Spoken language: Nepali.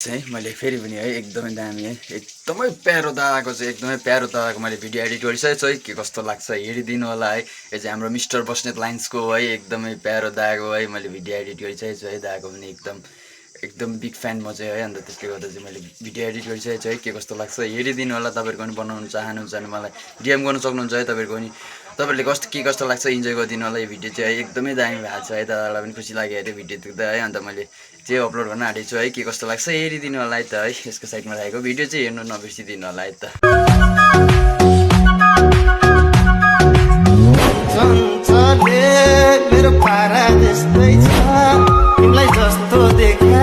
चाहिँ मैले फेरि पनि है एकदमै दामी है एकदमै प्यारो दादाको चाहिँ एकदमै प्यारो दादाको मैले भिडियो एडिट गरिसकेको छु है के कस्तो लाग्छ हेरिदिनु होला है। यो चाहिँ हाम्रो मिस्टर बस्नेत लाइन्सको है एकदमै प्यारो दादाको है मैले भिडियो एडिट गरिसकेको छु है। दादाको पनि एकदम बिग फ्यान म चाहिँ है। अन्त त्यसले गर्दा चाहिँ मैले भिडियो एडिट गरिसकेको छु है। के कस्तो लाग्छ हेरिदिनु होला। तपाईँहरूको पनि बनाउनु चाहनुहुन्छ भने मलाई डिएम गर्नु सक्नुहुन्छ है। तपाईँहरूले के कस्तो लाग्छ इन्जोय गरिदिनु होला। यो भिडियो चाहिँ है एकदमै दामी भएको छ है। दादालाई पनि खुसी लाग्यो अरे भिडियो देख्दा है। अन्त मैले चाहिँ अपलोड गर्न आँटेको छु है। के कस्तो लाग्छ हेरिदिनु होला है त है। यसको साइडमा राखेको भिडियो चाहिँ हेर्नु नबिर्सिदिनु होला है त। मेरो पारा त्यस्तै छ तिमीलाई जस्तो देखा